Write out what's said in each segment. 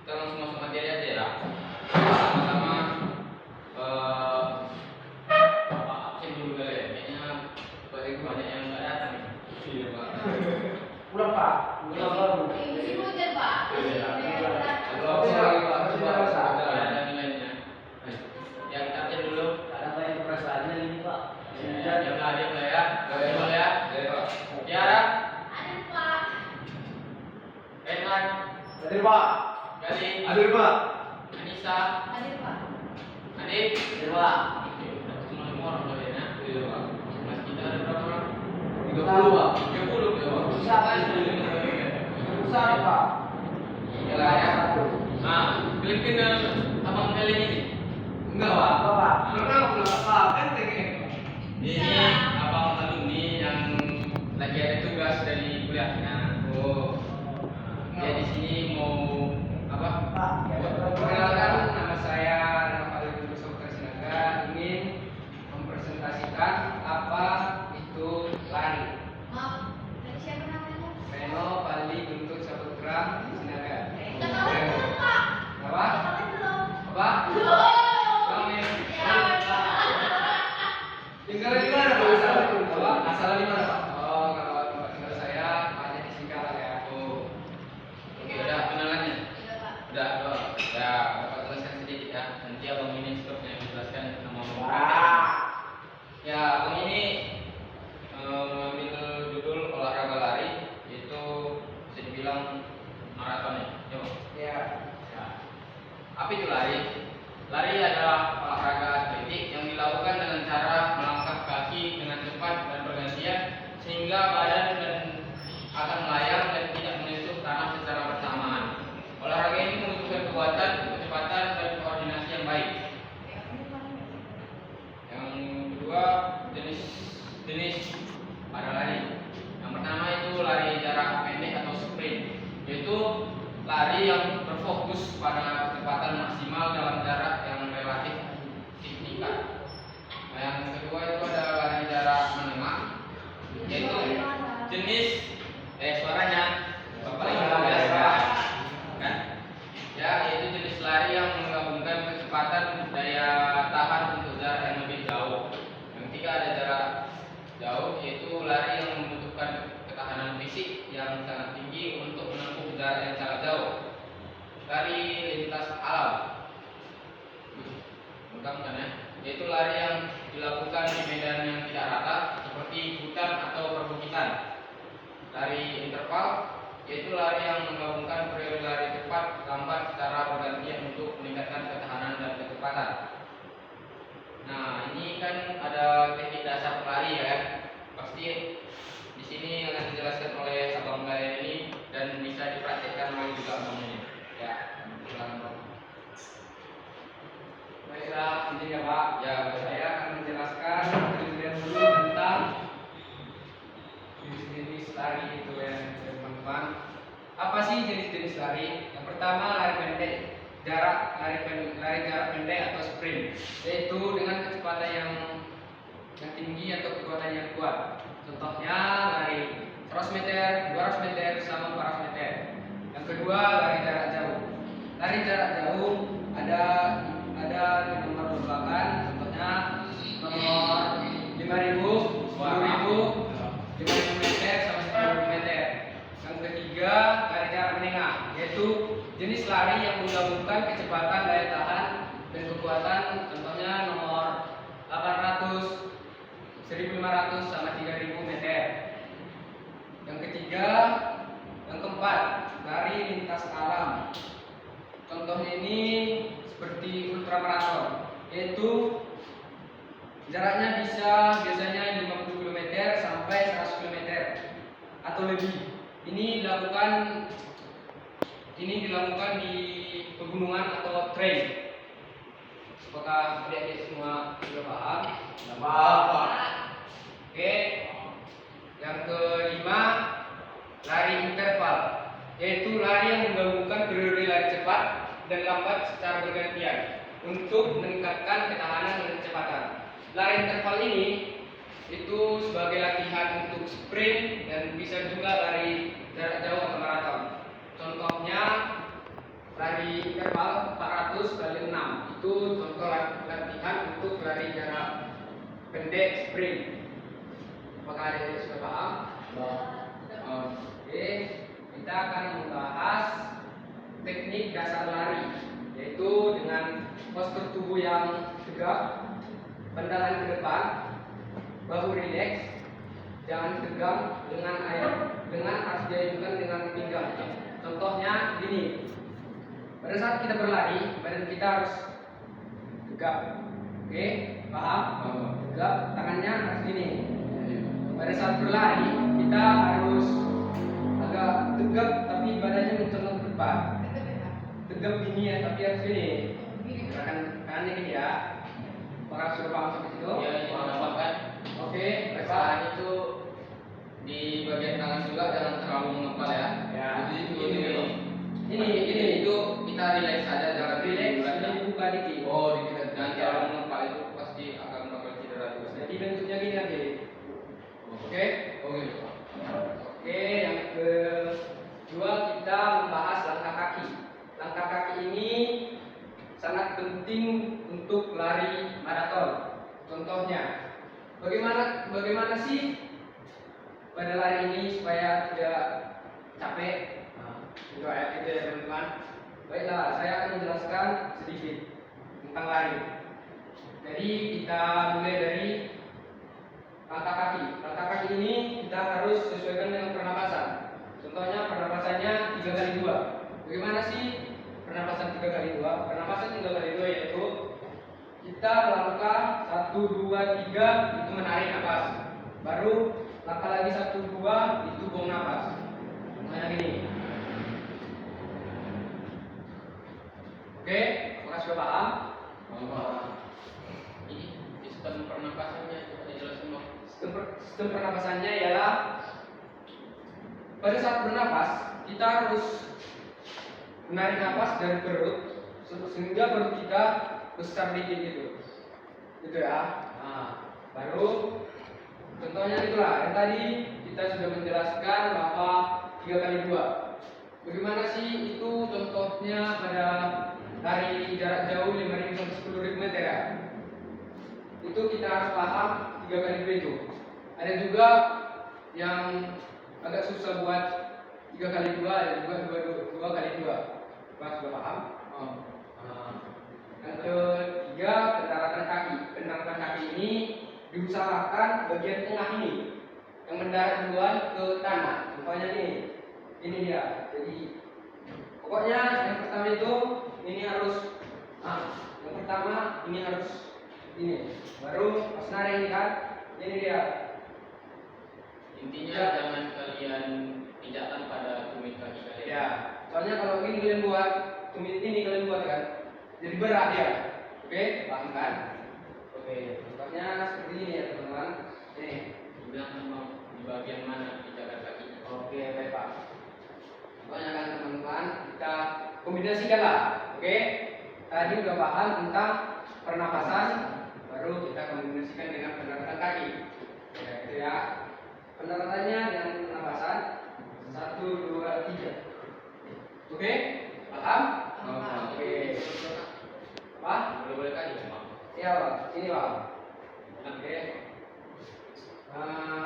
Kita langsung masuk materi aja ya. Pertama-tama absen dulu kali ya. Kayaknya banyak yang nggak datang. Iya Pak. Pulang Pak. Pulang baru. Isi hujan Pak. Ada nilainya. Ya kita absen dulu. Ada banyak perasaannya ini Pak. Diam lah ya. Boleh ya. Tiara. Ada Pak. Edman. Hadir Pak. Gali. Hadir Pak. Anissa. Ada Pak. Adik. Hadir Pak. Oke, udah semua orang udah ya. Iya Pak. Kelas kita ada berapa orang? 30 Pak. 30 ya Pak. Susah kan? Susah Pak. Iya lah ya. Nah, Filipina abang kalian ini? Enggak Pak. Enggak Pak. Enggak Pak. Kan pengen. Ini abang alumni yang lagi ada tugas dari kuliahnya. Oh. Dia di sini mau apa? Pak. Perkenalkan, nama saya Rafael Profesor Sinaga, ingin mempresentasikan apa itu lari. Maaf. Dari siapa namanya? Reno Pali Guntur Saputra Sinaga. Kita kawin belum Pak? Apa? Kita kawin belum? Apa? Belum. Kawin. Ya. Tinggal di mana Pak? Asal di mana Pak? Oh, kalau tempat tinggal saya hanya di Singkarak ya. Oh. Oke, udah kenalannya. Iya Pak. Udah, ya, Bapak jelaskan sedikit ya. Nanti abang ini stopnya menjelaskan nama abang. Wah. Ya, abang ini mengambil judul olahraga lari, yaitu bisa dibilang maraton ya. Coba. Ya. Ya. Apa itu lari? Lari adalah olahraga atletik yang dilakukan dengan cara melangkah kaki dengan cepat dan bergantian sehingga badan dan akan melayang dan tidak menyentuh tanah secara bersamaan. Olahraga ini membutuhkan kekuatan, kecepatan, dan koordinasi yang baik. Yang kedua, jenis pada lari. Yang pertama itu lari jarak pendek atau sprint, yaitu lari yang berfokus pada kecepatan maksimal dalam jarak yang relatif signifikan. Nah, yang kedua itu ada lari jarak menengah, yaitu jenis suaranya Bapak ini biasa kan? Ya, yaitu jenis lari yang menggabungkan kecepatan daya tahan untuk jarak yang lebih jauh. Yang ketiga ada jarak jauh, yaitu lari yang membutuhkan ketahanan fisik yang sangat tinggi untuk menempuh jarak yang sangat jauh. Lari lintas alam, bukan ya? Yaitu lari yang dilakukan di medan yang tidak rata seperti hutan atau perbukitan. Lari interval, yaitu lari yang menggabungkan periode lari cepat lambat secara bergantian untuk meningkatkan ketahanan dan kecepatan. Nah, ini kan ada teknik dasar pelari ya. Pasti di sini akan dijelaskan oleh abang kalian ini dan bisa dipraktikkan oleh juga abang ini. Ya, silakan Bang. Baiklah, ini ya Pak. Ya, Saya akan menjelaskan terlebih dulu tentang jenis-jenis lari itu ya teman-teman. Apa sih jenis-jenis lari? Yang pertama lari pendek, lari jarak pendek atau sprint, yaitu dengan kecepatan yang tinggi atau kekuatan yang kuat. Contohnya lari 100 meter, 200 meter, sama 400 meter. Yang kedua lari jarak jauh. Lari jarak jauh ada nomor berbakan, contohnya nomor 5.000, 10.000, 5.000 meter sama 10.000 meter. Yang ketiga lari jarak menengah, yaitu jenis lari yang menggabungkan kecepatan daya tahan dan kekuatan, contohnya nomor 800, 1.500 sama 3.000 meter. Yang ketiga, yang keempat lari lintas alam. Contohnya ini seperti ultramaraton, yaitu jaraknya biasanya 50 km sampai 100 km atau lebih. ini dilakukan di pegunungan atau trail. Apakah adik-adik semua sudah paham? Apa? Oke. Yang kelima, lari interval, yaitu lari yang menggabungkan periode lari cepat dan lambat secara bergantian untuk meningkatkan ketahanan dan kecepatan. Lari interval ini itu sebagai latihan untuk sprint dan bisa juga lari jarak jauh atau maraton. Contohnya lari interval 400 kali 6 itu contoh latihan untuk lari jarak pendek sprint. Apakah ada sudah paham? Oke, kita akan membahas teknik dasar lari, yaitu dengan postur tubuh yang tegak, pandangan ke depan, bahu rileks, jangan tegang dengan harus diajukan dengan pinggang. Contohnya gini. Pada saat kita berlari, badan kita harus tegak. Oke, paham? Tegak, tangannya harus gini. Pada saat berlari, kita harus agak tegak tapi badannya mencolok ke depan. Tegak gini ya, tapi harus gini. Gerakan kanannya gini ya. Apakah sudah paham sampai situ? Ya, sudah dapat kan? Oke, Kesalahan itu di bagian tangan juga jangan terlalu mengepal ya. Ya. Ini itu kita relax saja, jangan Relax, dibulat. sudah dibuka dikit. Oh, dikit jangan terlalu mengepal, itu pasti akan bakal cedera juga. Jadi bentuknya gini nanti. Oke? Oke. Oke, yang kedua kita membahas langkah kaki. Langkah kaki ini sangat penting untuk lari maraton. Contohnya, bagaimana sih pada lari ini supaya tidak capek? Itu ya teman-teman. Baiklah, saya akan menjelaskan sedikit tentang lari. Jadi kita mulai dari langkah kaki. Langkah kaki ini kita harus sesuaikan dengan pernapasan. Contohnya pernapasannya 3 kali 2. Bagaimana sih pernapasan 3 kali 2? Pernapasan 3 kali 2 yaitu kita langkah 1 2 3 itu menarik napas. Baru langkah lagi 1 2 itu buang napas. Contohnya gini. Oke, apakah sudah paham? Ini sistem pernapasannya coba dijelasin Bang. Sistem pernapasannya ialah pada saat bernapas kita harus menarik napas dari perut sehingga perut kita besar dikit gitu ya. Nah, baru contohnya itulah yang tadi kita sudah menjelaskan bahwa 3 kali 2. Bagaimana sih itu contohnya pada lari jarak jauh 5.000 sampai 10.000 meter ya? Itu kita harus paham 3 kali 2 itu. Ada juga yang agak susah buat 3 kali 2, ada juga 2 kali 2. Pak sudah paham? Yang ketiga, pendaratan kaki. Pendaratan kaki ini diusahakan bagian tengah ini yang mendarat duluan ke tanah. Contohnya ini dia. Jadi pokoknya yang pertama itu ini harus yang pertama ini harus ini. Baru pas narik ini kan, ini dia. Intinya jangan kalian pijakkan pada tumit kaki kalian. Ya, soalnya kalau ini kalian buat, tumit ini kalian buat kan, jadi berat ya. Oke, paham kan? Oke, contohnya seperti ini ya teman-teman. Ini. Bilang memang di bagian mana pijakan kaki. Oke, baik Pak. Pokoknya kan teman-teman, kita kombinasikan lah. Oke, tadi udah paham tentang pernapasan, baru kita kombinasikan dengan pendaratan kaki. Ya, gitu ya. Pendaratannya dengan pernapasan 1 2 3. Oke, paham? Oke. Apa? Boleh kali ya, Bang. Iya Pak, ini Pak. Oke.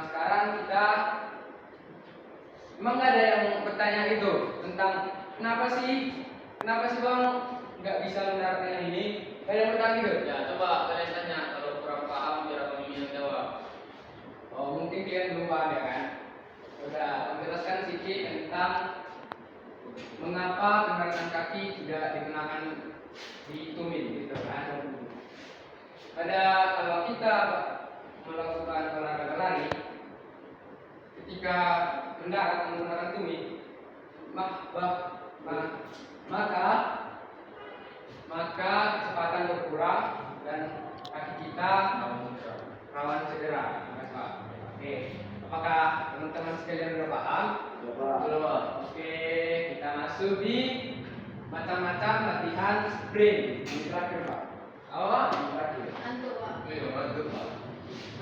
Sekarang kita memang nggak ada yang bertanya itu tentang kenapa sih Bang nggak bisa mendarat dengan ini? Gak ada yang bertanya gitu? Ya, coba kalian tanya kalau kurang paham biar abang ini yang jawab. Oh mungkin kalian belum paham ya kan? Udah, menjelaskan sedikit tentang mengapa pendaratan kaki tidak digunakan di tumit gitu kan? Kalau kita melakukan olahraga lari, ketika mendarat menggunakan tumit, maka kecepatan berkurang dan kaki kita rawan cedera. Oke, apakah teman-teman sekalian sudah paham? Belum. Oke, kita masuk di macam-macam latihan sprint. Ini terakhir, Pak. Apa? Ini terakhir. Antuk, Pak.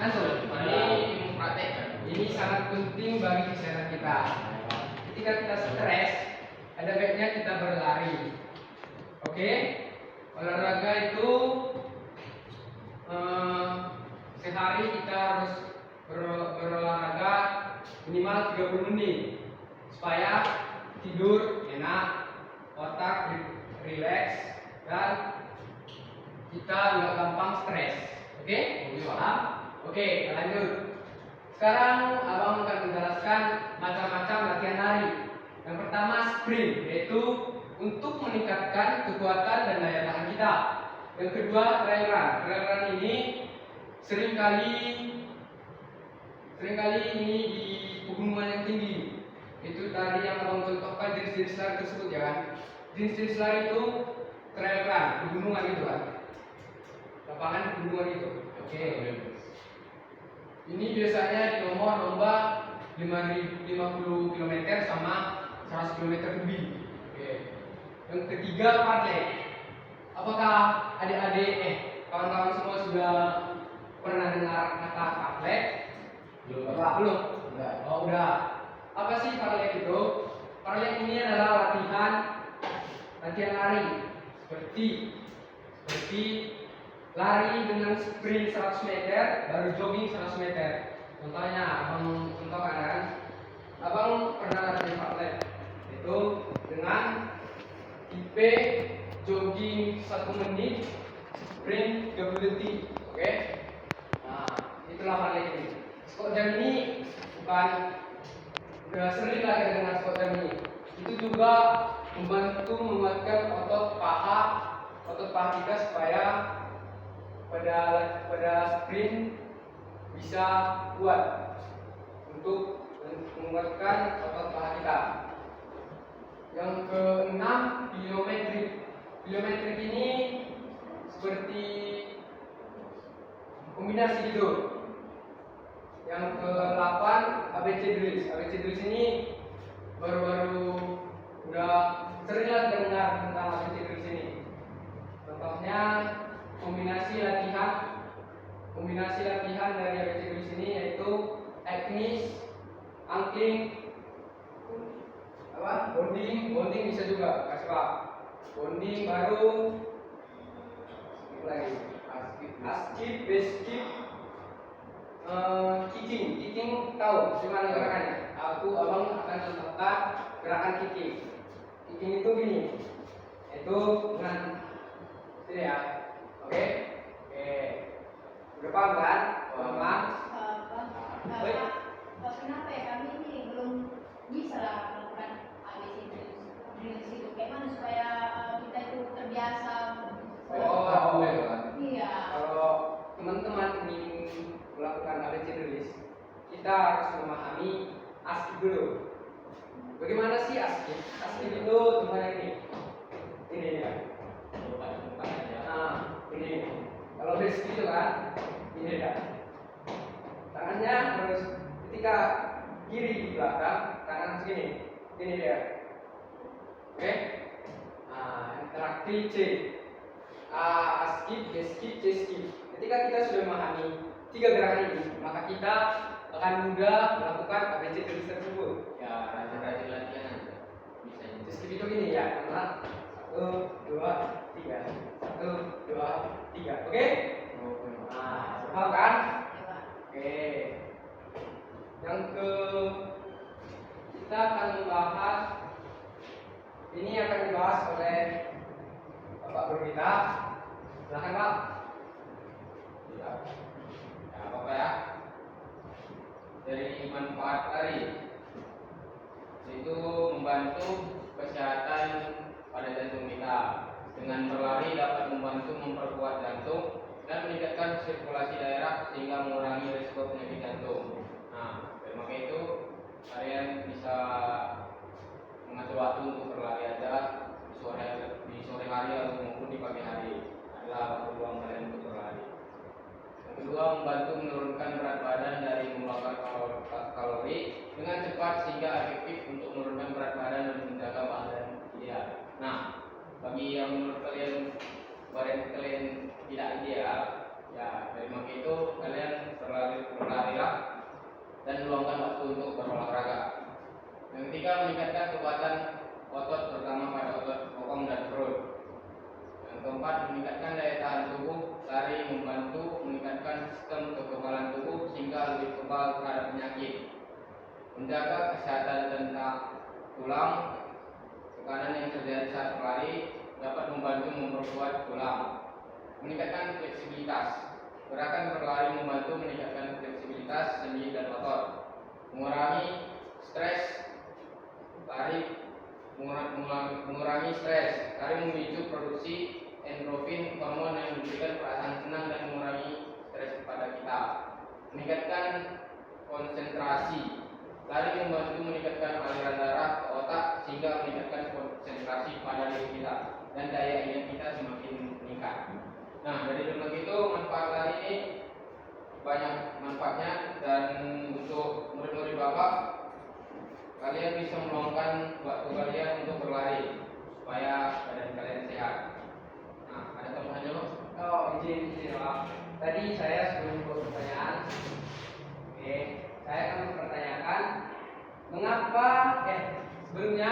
Antum, Ini praktek. ini sangat penting bagi kesehatan kita. Ketika kita stres, ada baiknya kita berlari. Oke, olahraga itu sehari kita harus berolahraga minimal 30 menit supaya tidur enak, otak rileks, dan kita nggak gampang stres. Oke, paham? Oke, lanjut. Sekarang abang akan menjelaskan macam-macam latihan lari. Yang pertama sprint, yaitu untuk meningkatkan kekuatan dan daya tahan kita. Yang kedua trail run. Trail run ini seringkali ini di pegunungan yang tinggi. Itu tadi yang abang contohkan jenis-jenis lari tersebut ya kan. Jenis-jenis lari itu trail run, pegunungan itu kan. Lapangan pegunungan itu. Oke. Ini biasanya di nomor lomba 50 km sama 100 km lebih. Oke. Yang ketiga fartlek. Apakah adik-adik kawan-kawan semua sudah pernah dengar kata fartlek? Belum. Oh, udah. Apa sih fartlek itu? Fartlek ini adalah latihan lari seperti lari dengan sprint 100 meter baru jogging 100 meter. Contohnya abang contohkan kan, abang pernah latihan fartlek itu dengan tipe jogging 1 menit, sprint 30 detik. Oke. Nah, itulah fartlek ini. Squat jam ini udah sering lah kita dengar squat jam ini. Itu juga membantu menguatkan otot paha kita supaya pada sprint bisa kuat untuk menguatkan otot paha kita. Yang keenam, pliometrik. Pliometrik ini seperti kombinasi gitu. Yang ke-8, ABC drills. ABC drills ini baru-baru udah sering lah dengar tentang ABC drills ini. Contohnya kombinasi latihan dari ABC drills ini yaitu teknis, angkling, bonding bisa juga, kasih pak. Bonding baru lagi, askip, beskip, kicking tahu gimana gerakannya? Abang akan contohkan gerakan kicking. Kicking itu gini, itu dengan sini ya, oke? Udah paham kan? Paham? Kenapa ya kami ini belum bisa lah melakukan ABC drills itu? Kayak mana supaya kita itu terbiasa? Iya. Kalau teman-teman ingin melakukan ABC drills, kita harus memahami askip dulu. Bagaimana sih askip? Askip itu cuma ini ya. Nah, ini. Kalau basic itu kan, ini ya. Tangannya harus ketika kiri di belakang, kanan segini. Ini dia. Oke? Nah, interaktif C. Askip, beskip, C-skip. Ketika kita sudah memahami 3 gerakan ini, maka kita akan mudah melakukan ABC drills tersebut. Ya, rajin-rajin latihan bisa. C-skip itu gini ya, teman. 1, 2, 3. 1, 2, 3. Oke? Nah, paham kan? Oke. Kita akan membahas, ini akan dibahas oleh Bapak Guru kita. Silakan Pak. Ya, apa ya? Dari manfaat lari itu membantu kesehatan pada jantung kita. Dengan berlari dapat membantu memperkuat jantung dan meningkatkan sirkulasi darah sehingga mengurangi risiko penyakit jantung. Nah, maka itu kalian bisa mengatur waktu untuk berlari aja di sore hari atau maupun di pagi hari adalah waktu luang kalian untuk berlari. Yang kedua, membantu menurunkan berat badan dari membakar kalori dengan cepat sehingga efektif untuk menurunkan berat badan dan menjaga badan ideal. Nah, bagi yang menurut kalian badan kalian tidak ideal, ya dari maka itu kalian berlarilah dan luangkan waktu untuk berolahraga. Yang ketiga, meningkatkan kekuatan otot terutama pada otot bokong dan perut. Yang keempat, meningkatkan daya tahan tubuh. Lari membantu meningkatkan sistem kekebalan tubuh sehingga lebih kebal terhadap penyakit. Menjaga kesehatan tentang tulang. Tekanan yang terjadi saat berlari dapat membantu memperkuat tulang. Meningkatkan fleksibilitas. Gerakan berlari membantu meningkatkan fleksibilitas sendi dan otot. Mengurangi stres. Lari mengurangi stres. Lari memicu produksi endorfin, hormon yang memberikan perasaan senang dan mengurangi stres kepada kita. Meningkatkan konsentrasi. Lari membantu meningkatkan aliran darah ke otak sehingga meningkatkan konsentrasi pada diri kita dan daya ingat kita semakin meningkat. Nah, dari berbagai itu manfaat lari ini banyak manfaatnya, dan untuk murid-murid Bapak, kalian bisa meluangkan waktu kalian untuk berlari supaya badan kalian sehat. Nah, ada tambahannya Mas? Oh, izin Pak. Tadi saya sebelum membuat pertanyaan, oke, saya akan mempertanyakan mengapa sebelumnya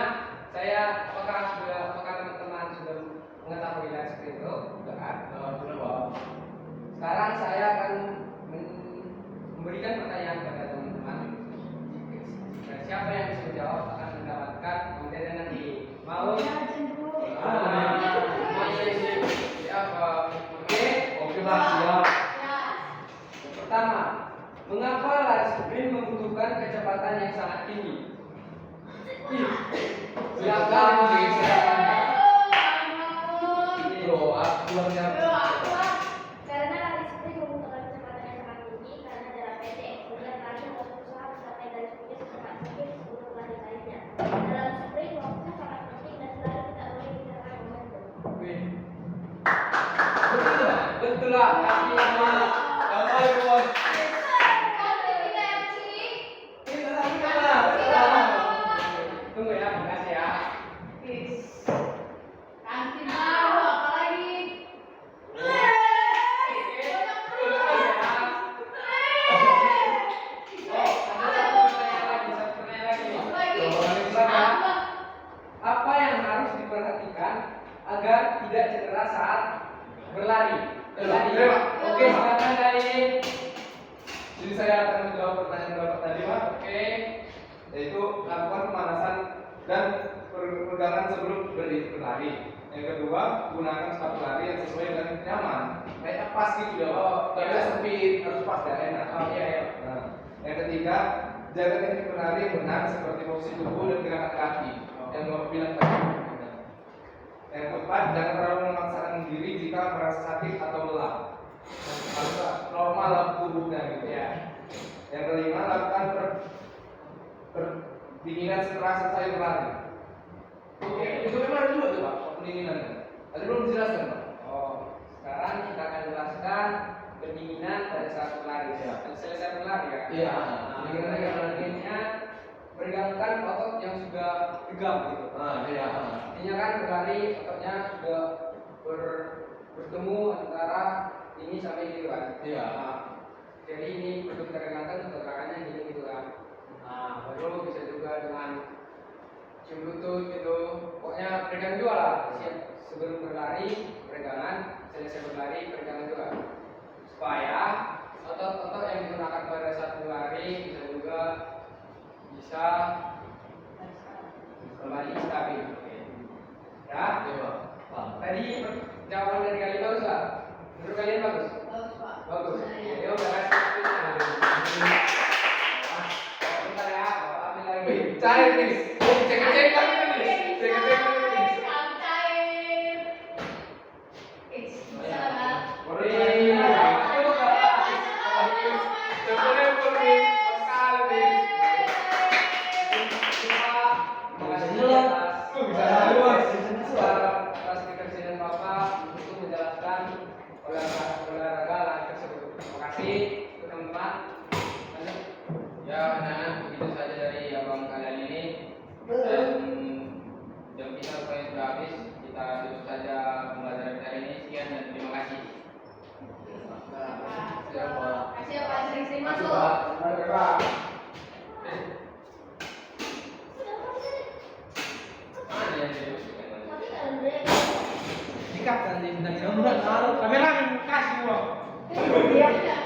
apakah teman-teman sudah mengetahui live seperti itu? Sudah kan? Sudah Pak. Sekarang saya akan memberikan pertanyaan kepada teman-teman. Siapa yang bisa menjawab akan mendapatkan materi nanti. Mau? Siapa? Oke Pak, siap. Yang pertama, mengapa lari sprint membutuhkan kecepatan yang sangat tinggi? Silakan. Bro, aku Karena lari sprint membutuhkan kecepatan yang sangat tinggi karena jarak pendek, kemudian lari harus berusaha mencapai garis finish secepat mungkin sebelum lari lainnya. Dalam sprint waktu sangat penting dan selalu tidak boleh dikatakan momentum. Betul lah. Kasih nama. Bos. Tunggu ya, makasih ya. Apa yang harus diperhatikan agar tidak cedera saat berlari? Oke, silakan dari. Jadi saya akan menjawab pertanyaan Bapak tadi, Pak. Oke. Yaitu lakukan pemanasan dan peregangan sebelum berlari. Yang kedua, gunakan sepatu lari yang sesuai dan nyaman. Kayak pas gitu ya, Pak. Tidak sempit, harus pas dan enak. Oh iya ya. Nah, yang ketiga, jaga teknik berlari yang benar seperti posisi tubuh dan gerakan kaki. Yang Bapak bilang tadi. Yang keempat, jangan terlalu memaksakan diri jika merasa sakit atau lelah. Harus normal lah tubuhnya gitu ya. Yang kelima, lakukan pendinginan setelah selesai berlari. Oke, itu memang ada juga tuh Pak, pendinginan. Tadi belum dijelaskan Pak. Oh, sekarang kita akan jelaskan pendinginan pada saat berlari. Ya. Selesai berlari ya. Iya. Pendinginan yang pendinginnya meregangkan otot yang sudah tegang gitu. Iya. Artinya kan berlari ototnya sudah bertemu antara ini sampai ini kan. Iya. Nah, jadi ini perlu kita regangkan untuk gerakannya gini gitu kan. Nah, baru bisa juga dengan cium lutut gitu. Pokoknya peregangan juga lah. Sebelum berlari peregangan, selesai berlari peregangan juga. Supaya otot-otot yang digunakan pada saat berlari bisa juga bisa kembali stabil. Ya, tadi jawaban dari kalian bagus lah. Menurut kalian bagus? Bagus. Ya udah kasih. Bentar ya, ambil lagi. Cari nih. Cek-cek kan nih. Cek-cek kan nih. Ya anak-anak, begitu saja dari abang kalian ini. Dan jam kita rupanya sudah habis. Kita tutup saja pembelajaran kita hari ini. Sekian dan terima kasih. Kasih ya Pak, sering-sering masuk. Mana yang dimasukkan? Tapi kalau break. Nikah tadi bintang kamera kasih uang. Iya.